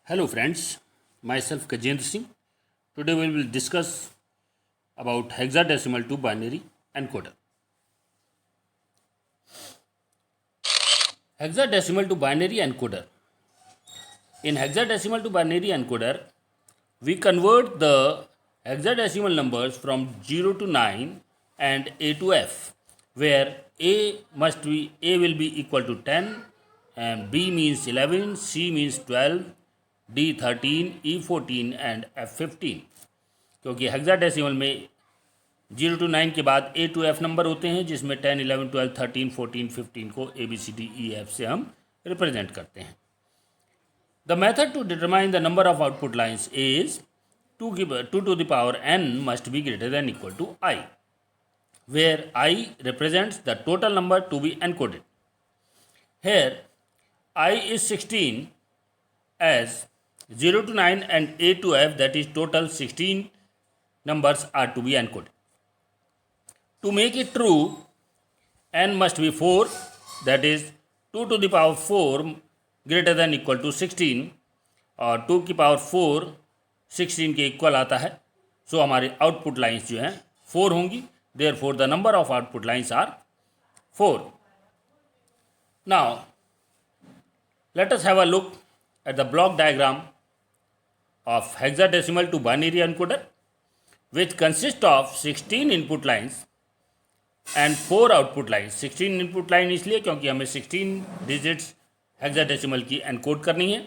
Hello friends, myself Gajendra Singh. Today we will discuss about hexadecimal to binary encoder. Hexadecimal to binary encoder. In hexadecimal to binary encoder, we convert the hexadecimal numbers from 0 to 9 and A to F, where A will be equal to 10 and B means 11, C means 12, D 13, E 14 and F 15. क्योंकि hexadecimal में 0 to 9 के बाद A to F number होते हैं, जिसमें 10, 11, 12, 13, 14, 15 को ABCDEF से हम रिप्रेजेंट करते हैं. The method to determine the number of output lines is 2 to the power n must be greater than equal to I, where I represents the total number to be encoded. Here I is 16 as 0 to 9 and A to F, that is total 16 numbers are to be encoded. To make it true, n must be 4, that is 2 to the power 4 greater than equal to 16 और 2 की power 4 16 के equal आता है. सो हमारे output lines जो हैं 4 होंगी. Therefore the number of output lines are 4. Now let us have a look at the block diagram of hexadecimal to binary encoder, which consists of 16 input lines and 4 output lines. 16 input line इसलिए क्योंकि हमें 16 digits hexadecimal की encode करनी है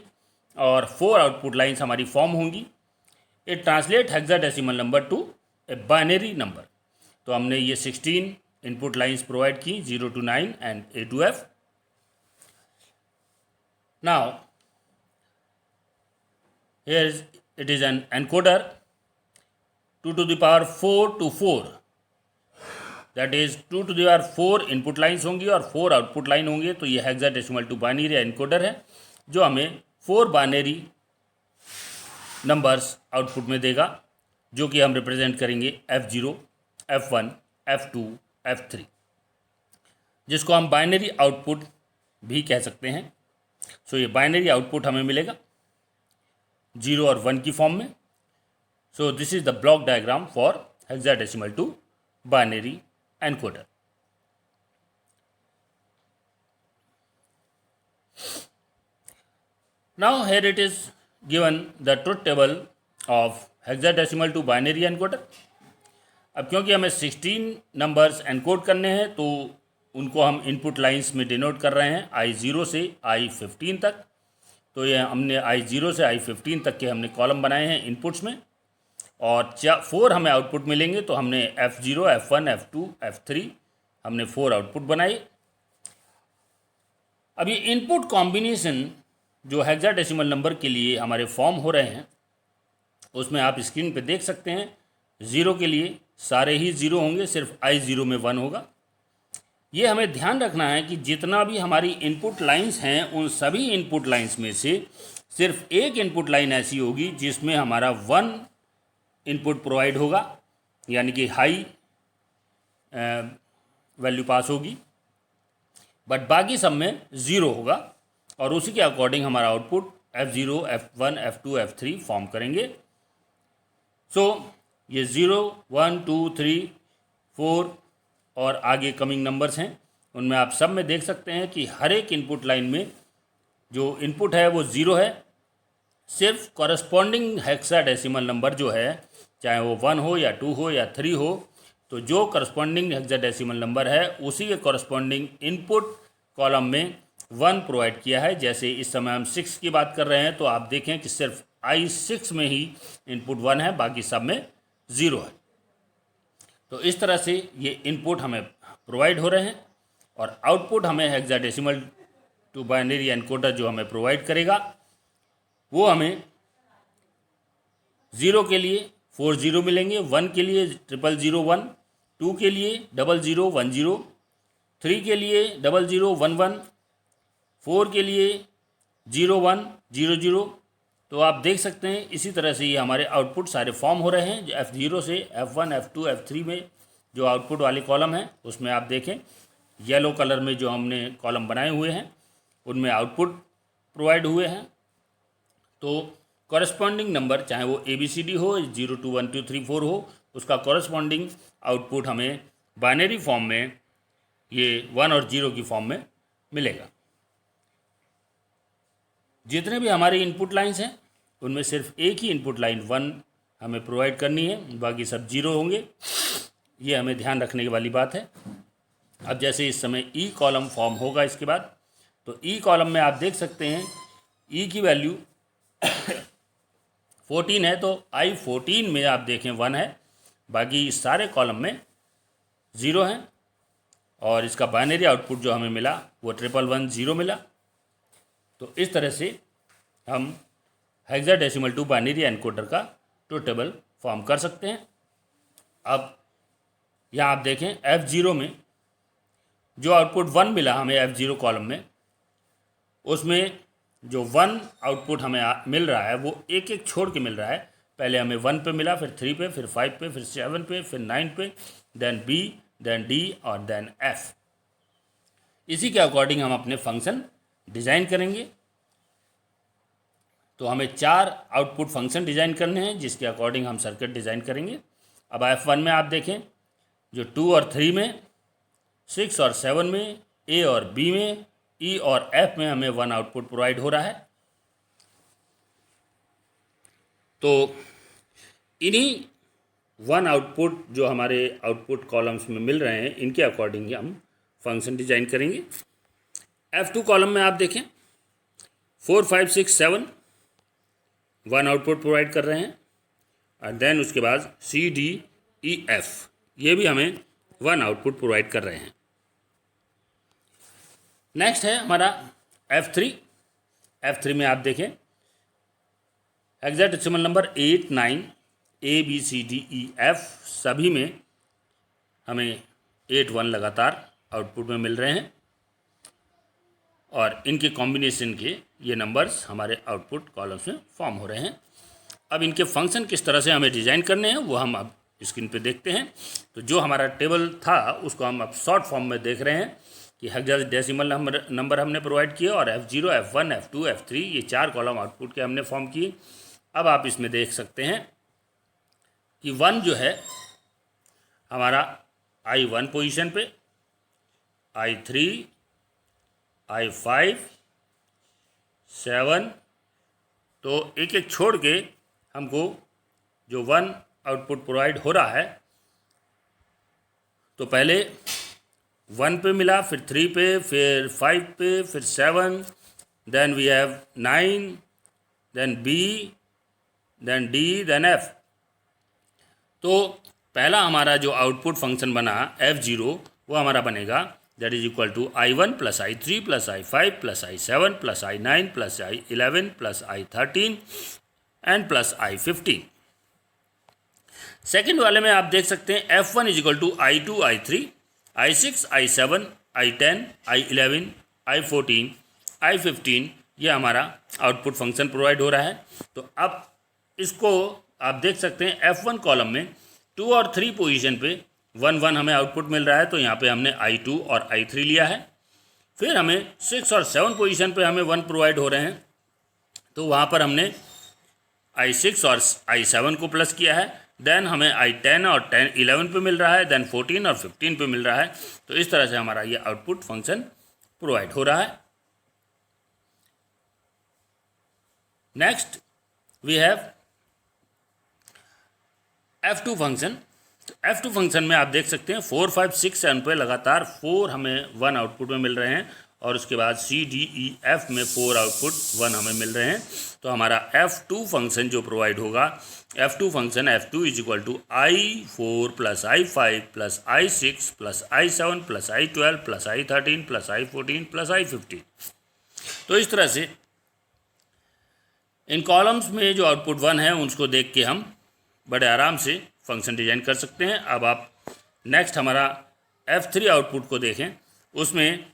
और 4 output lines हमारी form होंगी. It translate hexadecimal number two a binary number. तो हमने ये 16 इनपुट लाइन्स प्रोवाइड की 0 to 9 and A to F. Now here it is an encoder 2 to the power 4 to 4, that is 2 to the power 4 input lines होंगी और 4 output line होंगे. तो ये hexadecimal to binary encoder है जो हमें 4 binary numbers output में देगा, जो कि हम रिप्रेजेंट करेंगे F0, F1, F2, F3, जिसको हम बाइनरी आउटपुट भी कह सकते हैं. सो ये बाइनरी आउटपुट हमें मिलेगा 0 और 1 की फॉर्म में. So this is the block diagram for hexadecimal to binary encoder. Now here it is given the truth table of hexadecimal to binary encoder. अब क्योंकि हमें 16 नंबर्स एनकोड करने हैं तो उनको हम इनपुट लाइंस में डिनोट कर रहे हैं I0 से I15 तक. तो ये हमने I0 से I15 तक के हमने कॉलम बनाए हैं इनपुट्स में और 4 हमें आउटपुट मिलेंगे. तो हमने F0, F1, F2, F3 हमने 4 आउटपुट बनाए. अब ये इनपुट कॉम्बिनेशन जो हेक्साडेसिमल नंबर के लिए हमारे फॉर्म हो रहे हैं उसमें आप स्क्रीन पे देख सकते हैं. 0 के लिए सारे ही 0 होंगे, सिर्फ I0 में 1 होगा. ये हमें ध्यान रखना है कि जितना भी हमारी इनपुट लाइंस हैं उन सभी इनपुट लाइंस में से सिर्फ एक इनपुट लाइन ऐसी होगी जिसमें हमारा 1 इनपुट प्रोवाइड होगा, यानी कि हाई वैल्यू पास होगी, बट बाकी सब में 0 होगा और उसी के अकॉर्डिंग हमारा output F0, F1, F2, F3 form करेंगे. सो ये 0, 1, 2, 3, 4 और आगे कमिंग नंबर्स हैं, उनमें आप सब में देख सकते हैं कि हर एक इनपुट लाइन में जो इनपुट है वो 0 है. सिर्फ कॉरस्पॉन्डिंग हेक्साडेसिमल नंबर जो है, चाहे वो 1 हो या 2 हो या 3 हो, तो जो कॉरस्पॉन्डिंग हेक्साडेसिमल नंबर है उसी के कॉरस्पॉन्डिंग इनपुट कॉलम में 1 प्रोवाइड किया है. जैसे इस समय हम 6 की बात कर रहे हैं तो आप देखें कि सिर्फ I6 में ही इनपुट 1 है, बाकी सब में 0 है. तो इस तरह से ये इनपुट हमें प्रोवाइड हो रहे हैं और आउटपुट हमें हेक्साडेसिमल टू बाइनरी एनकोडर जो हमें प्रोवाइड करेगा वो हमें 0 के लिए 4 0 मिलेंगे, 1 के लिए 0 0 1, 2 के लिए 0 0 1 0, 3 के लिए 0 0 1 1, 4 के लिए 0 1 0 0. तो आप देख सकते हैं इसी तरह से ये हमारे आउटपुट सारे फॉर्म हो रहे हैं. F0 से F1, F2, F3 में जो आउटपुट वाले कॉलम हैं उसमें आप देखें येलो कलर में जो हमने कॉलम बनाए हुए हैं उनमें आउटपुट प्रोवाइड हुए हैं. तो कॉरेस्पॉन्डिंग नंबर चाहे वो ABCD हो, 0 to 1 2 3 4 हो, उसका कॉरेस्पॉन्डिंग आउटपुट हमें बाइनरी फॉर्म में ये 1 और 0 की फॉर्म में मिलेगा। जितने भी हमारी इनपुट लाइंस हैं उनमें सिर्फ एक ही इनपुट लाइन 1 हमें प्रोवाइड करनी है, बाकी सब 0 होंगे। ये हमें ध्यान रखने वाली बात है। अब जैसे इस समय ई कॉलम फॉर्म होगा इसके बाद, तो ई कॉलम में आप देख सकते हैं ई की वैल्यू 14 है, तो I14 में आप देखें 1 है, बाकी सारे कॉलम में 0 हैं। और इसका बाइनरी आउटपुट जो हमें मिला वो 1110 मिला। तो इस तरह से हम हेक्साडेसिमल टू बाइनरी एनकोडर का ट्रुथ टेबल फॉर्म कर सकते हैं। अब यहाँ आप देखें F0 में जो आउटपुट 1 मिला हमें F0 कॉलम में, उसमें जो 1 आउटपुट हमें मिल रहा है वो एक एक छोड़ के मिल रहा है। पहले हमें 1 पे मिला, फिर 3 पे, फिर 5 पे, फिर 7 पे, फिर 9 पे, देन B, देन D और देन F। इसी के अकॉर्डिंग हम अपने फंक्शन डिज़ाइन करेंगे। तो हमें 4 आउटपुट फंक्शन डिज़ाइन करने हैं जिसके अकॉर्डिंग हम सर्किट डिज़ाइन करेंगे। अब F1 में आप देखें जो 2 और 3 में, 6 और 7 में, A और B में, E और F में हमें 1 आउटपुट प्रोवाइड हो रहा है। तो इन्हीं 1 आउटपुट जो हमारे आउटपुट कॉलम्स में मिल रहे हैं इनके अकॉर्डिंग हम फंक्शन डिजाइन करेंगे। F2 कॉलम में आप देखें 4 5 6 7 1 आउटपुट प्रोवाइड कर रहे हैं, और देन उसके बाद C D E F ये भी हमें 1 आउटपुट प्रोवाइड कर रहे हैं। नेक्स्ट है हमारा F3 में आप देखें हेक्साडेसिमल नंबर 8 9 ABCDEF सभी में हमें 8 1 लगातार आउटपुट में मिल रहे हैं, और इनके कॉम्बिनेशन के ये नंबर्स हमारे आउटपुट कॉलम्स में फॉर्म हो रहे हैं। अब इनके फंक्शन किस तरह से हमें डिज़ाइन करने हैं वो हम अब स्क्रीन पे देखते हैं। तो जो हमारा टेबल था उसको हम अब शॉर्ट फॉर्म में देख रहे हैं कि हेक्साडेसिमल नंबर हमने प्रोवाइड किए, और F0 F1 F2 F3 ये 4 कॉलम आउटपुट के हमने फॉर्म किए। अब आप इसमें देख सकते हैं कि 1 जो है हमारा I1 पोजीशन पे, I3 I5 7, तो एक एक छोड़ के हमको जो 1 आउटपुट प्रोवाइड हो रहा है, तो पहले 1 पे मिला, फिर 3 पे, फिर 5 पे, फिर 7, then we have 9, then B, then D, then F। तो पहला हमारा जो आउटपुट फंक्शन बना F0 वो हमारा बनेगा that is equal to I1 plus I3 plus I5 plus I7 plus I9 plus I11 plus I13 and plus I15। Second वाले में आप देख सकते हैं F1 is equal to I2 I3 I6 I7 I10 I11 I14 I15 ये हमारा output function provide हो रहा है। तो अब इसको आप देख सकते हैं F1 कॉलम में 2 और 3 पोजीशन पे 1 1 हमें आउटपुट मिल रहा है, तो यहाँ पे हमने I2 और I3 लिया है। फिर हमें 6 और 7 पोजीशन पे हमें 1 प्रोवाइड हो रहे हैं, तो वहाँ पर हमने I6 और I7 को प्लस किया है। देन हमें I10 और 11 पे मिल रहा है, देन 14 और 15 पे मिल रहा है। तो इस तरह से हमारा ये आउटपुट फंक्शन प्रोवाइड हो रहा है। Next we have F2 function. F2 function में आप देख सकते हैं 4 5 6 7 पे लगातार 4 हमें 1 आउटपुट में मिल रहे हैं, और उसके बाद C D E F में 4 आउटपुट 1 हमें मिल रहे हैं। तो हमारा F2 फंक्शन जो प्रोवाइड होगा, F2 function F2 is equal to I4 plus I5 plus I6 plus I7 plus I12 plus I13 plus I14 plus I15। तो इस तरह से इन कॉलम्स में जो आउटपुट 1 है उसको देख के हम बड़े आराम से फंक्शन डिजाइन कर सकते हैं। अब आप नेक्स्ट हमारा F3 आउटपुट को देखें, उसमें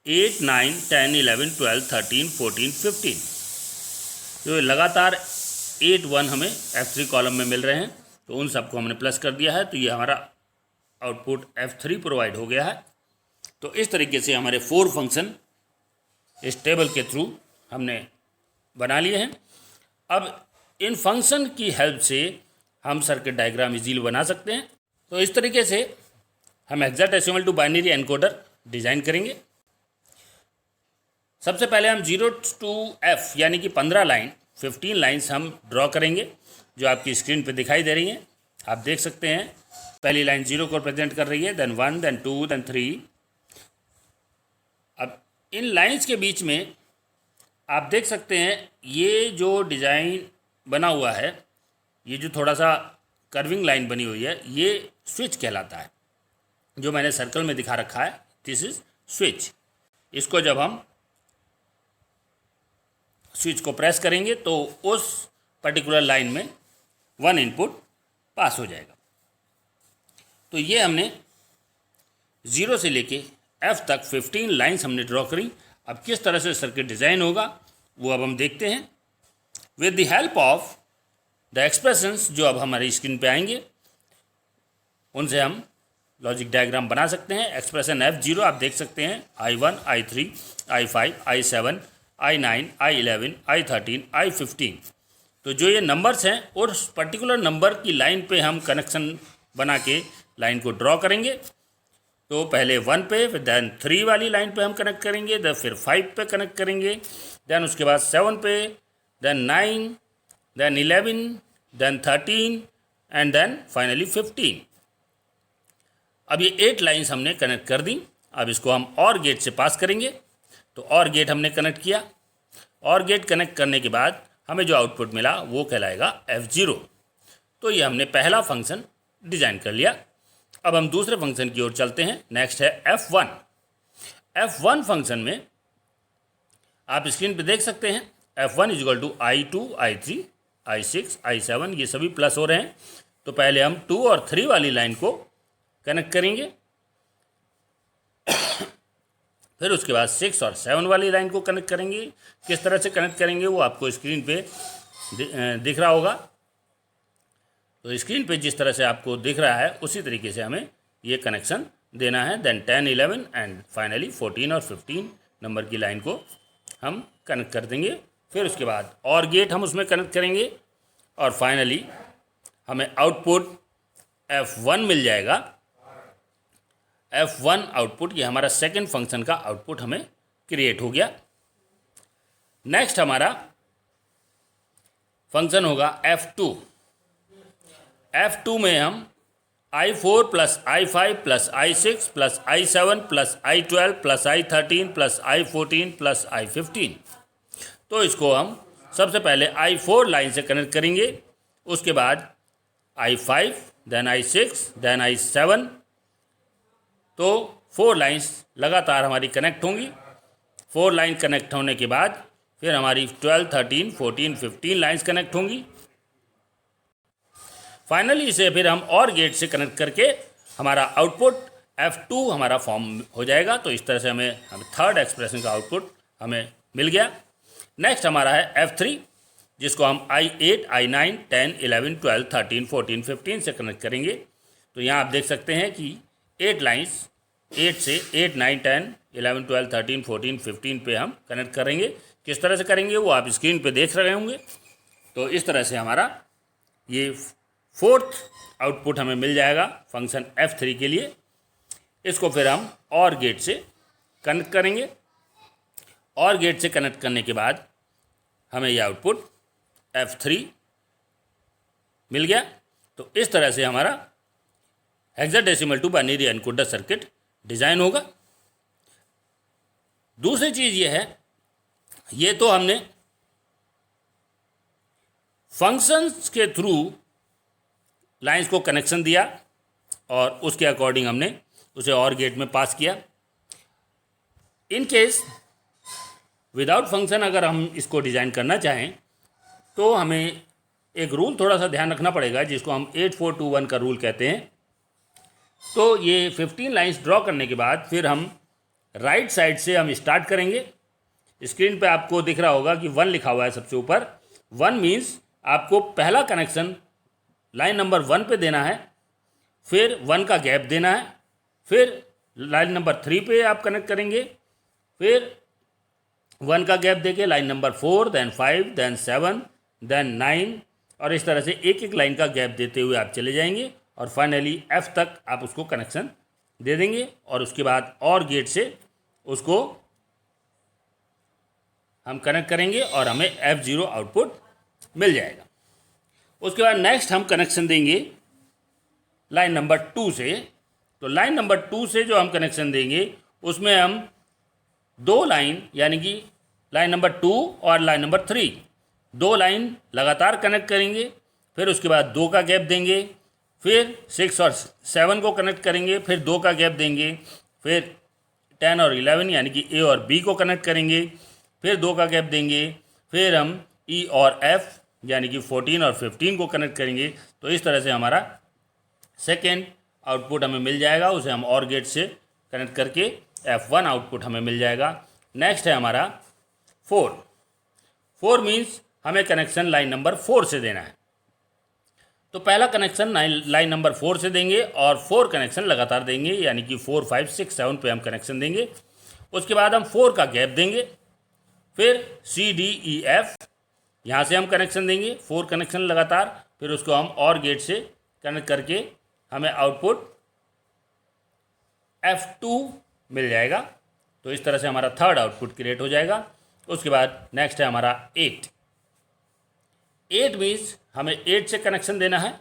8 9 10 11 12 13 14 15 जो लगातार 8 1 हमें F3 कॉलम में मिल रहे हैं, तो उन सबको हमने प्लस कर दिया है। तो ये हमारा आउटपुट F3 प्रोवाइड हो गया है। तो इस तरीके से हमारे 4 फंक्शन इस टेबल के थ्रू हमने बना लिए हैं। अब इन फंक्शन की हेल्प से हम सर्किट डायग्राम इजीली बना सकते हैं। तो इस तरीके से हम hexadecimal to binary encoder design करेंगे। सबसे पहले हम 0 to F यानी कि 15 लाइन 15 लाइन्स हम ड्रॉ करेंगे, जो आपकी स्क्रीन पे दिखाई दे रही हैं। आप देख सकते हैं पहली लाइन 0 को रिप्रेजेंट कर रही है, देन 1, देन 2, देन 3। अब इन लाइन्स के बीच में आप देख सकते हैं ये जो डिज़ाइन बना हुआ है, ये जो थोड़ा सा कर्विंग लाइन बनी हुई है, ये स्विच कहलाता है। जो मैंने सर्कल में दिखा रखा है, दिस इज स्विच। इसको जब हम स्विच को प्रेस करेंगे तो उस पर्टिकुलर लाइन में 1 इनपुट पास हो जाएगा। तो ये हमने 0 से लेके F तक 15 लाइन्स हमने ड्रॉ करी। अब किस तरह से सर्किट डिज़ाइन होगा वो अब हम देखते हैं। With the help of the expressions जो अब हमारी स्क्रीन पे आएंगे, उनसे हम लॉजिक डायग्राम बना सकते हैं। एक्सप्रेशन F0 आप देख सकते हैं I1, I3, I5, I7, I9, I11, I13, I15। तो जो ये नंबर्स हैं उस पर्टिकुलर नंबर की लाइन पे हम कनेक्शन बना के लाइन को ड्रॉ करेंगे। तो पहले 1 पे, फिर देन 3 वाली लाइन पे हम कनेक्ट करेंगे, देन फिर 5 पे कनेक्ट करेंगे, देन उसके बाद 7 पे, then 9, then 11, then 13 and then finally 15। अब ये 8 लाइन्स हमने कनेक्ट कर दी। अब इसको हम OR गेट से पास करेंगे। तो OR गेट हमने कनेक्ट किया। OR गेट कनेक्ट करने के बाद हमें जो आउटपुट मिला वो कहलाएगा F0। तो ये हमने पहला फंक्शन डिज़ाइन कर लिया। अब हम दूसरे फंक्शन की ओर चलते हैं। नेक्स्ट है F1। F1 फंक्शन में आप स्क्रीन पे देख सकते हैं F1 equal to I2, I3, I6, I7, ये सभी प्लस हो रहे हैं। तो पहले हम 2 और 3 वाली लाइन को कनेक्ट करेंगे, फिर उसके बाद 6 और 7 वाली लाइन को कनेक्ट करेंगे। किस तरह से कनेक्ट करेंगे वो आपको स्क्रीन पे दिख रहा होगा। तो स्क्रीन पे जिस तरह से आपको दिख रहा है उसी तरीके से हमें ये कनेक्शन देना है। देन 10, 11 एंड फाइनली 14 और 15 नंबर की लाइन को हम कनेक्ट कर देंगे। फिर उसके बाद OR गेट हम उसमें कनेक्ट करेंगे और फाइनली हमें आउटपुट F1 मिल जाएगा। F1 आउटपुट, ये हमारा सेकेंड फंक्शन का आउटपुट हमें क्रिएट हो गया। नेक्स्ट हमारा फंक्शन होगा F2। F2 में हम I4 plus I5 plus I6 plus I7 plus I12 plus I13 plus I14 plus I15। तो इसको हम सबसे पहले I4 लाइन से कनेक्ट करेंगे, उसके बाद I5, then I6, then I7। तो 4 लाइन्स लगातार हमारी कनेक्ट होंगी। 4 लाइन कनेक्ट होने के बाद फिर हमारी 12, 13, 14, 15 लाइन्स कनेक्ट होंगी। फाइनली इसे फिर हम OR गेट से कनेक्ट करके हमारा आउटपुट F2 हमारा फॉर्म हो जाएगा। तो इस तरह से हमें थर्ड एक्सप्रेशन का आउटपुट हमें मिल गया। नेक्स्ट हमारा है F3, जिसको हम I8, I9, 10, 11, 12, 13, 14, 15 से कनेक्ट करेंगे। तो यहाँ आप देख सकते हैं कि 8 लाइन्स 8 से 8, 9, 10, 11, 12, 13, 14, 15 पे हम कनेक्ट करेंगे। किस तरह से करेंगे वो आप स्क्रीन पे देख रहे होंगे। तो इस तरह से हमारा ये फोर्थ आउटपुट हमें मिल जाएगा फंक्शन F3 के लिए। इसको फिर हम OR गेट से कनेक्ट करेंगे। OR गेट से कनेक्ट करने के बाद हमें यह आउटपुट F3 मिल गया। तो इस तरह से हमारा hexadecimal to binary encoder circuit design होगा। दूसरी चीज़ ये है, ये तो हमने फंक्शंस के थ्रू लाइंस को कनेक्शन दिया और उसके अकॉर्डिंग हमने उसे OR गेट में पास किया। इन केस विदाउट फंक्शन अगर हम इसको डिज़ाइन करना चाहें तो हमें एक रूल थोड़ा सा ध्यान रखना पड़ेगा, जिसको हम 8421 का रूल कहते हैं। तो ये 15 लाइंस ड्रॉ करने के बाद फिर हम राइट साइड से हम स्टार्ट करेंगे। स्क्रीन पे आपको दिख रहा होगा कि 1 लिखा हुआ है सबसे ऊपर। 1 मीन्स आपको पहला कनेक्शन लाइन नंबर 1 पे देना है, फिर 1 का गैप देना है, फिर लाइन नंबर 3 पे आप कनेक्ट करेंगे, फिर 1 का गैप देके line number 4, then 5, then 7, then 9, और इस तरह से एक एक लाइन का गैप देते हुए आप चले जाएंगे और फाइनली F तक आप उसको कनेक्शन दे देंगे और उसके बाद और गेट से उसको हम कनेक्ट करेंगे और हमें F0 आउटपुट मिल जाएगा। उसके बाद नेक्स्ट हम कनेक्शन देंगे लाइन नंबर 2 से। तो लाइन नंबर 2 से जो हम कनेक्शन देंगे उसमें हम दो लाइन यानी कि लाइन नंबर 2 और लाइन नंबर 3 दो लाइन लगातार कनेक्ट करेंगे, फिर उसके बाद 2 का गैप देंगे, फिर 6 और 7 को कनेक्ट करेंगे, फिर 2 का गैप देंगे, फिर 10 और 11 यानी कि A और B को कनेक्ट करेंगे, फिर 2 का गैप देंगे, फिर हम E और F यानी कि 14 और 15 को कनेक्ट करेंगे। तो इस तरह से हमारा सेकेंड आउटपुट हमें मिल जाएगा, उसे हम और गेट से कनेक्ट करके F1 आउटपुट हमें मिल जाएगा। नेक्स्ट है हमारा 4 मीन्स हमें कनेक्शन लाइन नंबर 4 से देना है। तो पहला कनेक्शन लाइन नंबर 4 से देंगे और 4 कनेक्शन लगातार देंगे, यानी कि 4, 5, 6, 7 पे हम कनेक्शन देंगे। उसके बाद हम 4 का गैप देंगे, फिर C, D, E, F यहाँ से हम कनेक्शन देंगे 4 कनेक्शन लगातार, फिर उसको हम और गेट से कनेक्ट करके हमें आउटपुट F2 मिल जाएगा। तो इस तरह से हमारा थर्ड आउटपुट क्रिएट हो जाएगा। उसके बाद नेक्स्ट है हमारा 8 मीन्स हमें 8 से कनेक्शन देना है,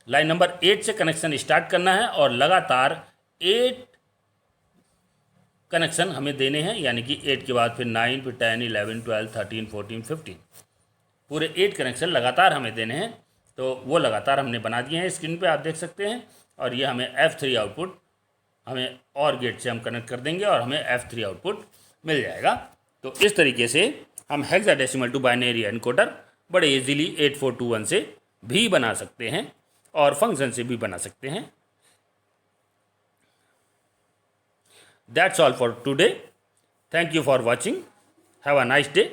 लाइन नंबर 8 से कनेक्शन स्टार्ट करना है और लगातार 8 कनेक्शन हमें देने हैं, यानी कि 8 के बाद फिर 9, फिर 10, 11, 12, 13, 14, 15 पूरे 8 कनेक्शन लगातार हमें देने हैं। तो वो लगातार हमने बना दिए हैं, स्क्रीन पे आप देख सकते हैं। और ये हमें F3 आउटपुट हमें और गेट से हम कनेक्ट कर देंगे और हमें F3 आउटपुट मिल जाएगा। तो इस तरीके से हम हेक्साडेसिमल टू बाइनरी एनकोडर बड़े इजीली 8421 से भी बना सकते हैं और फंक्शन से भी बना सकते हैं। That's all for today. Thank you for watching. Have a nice day.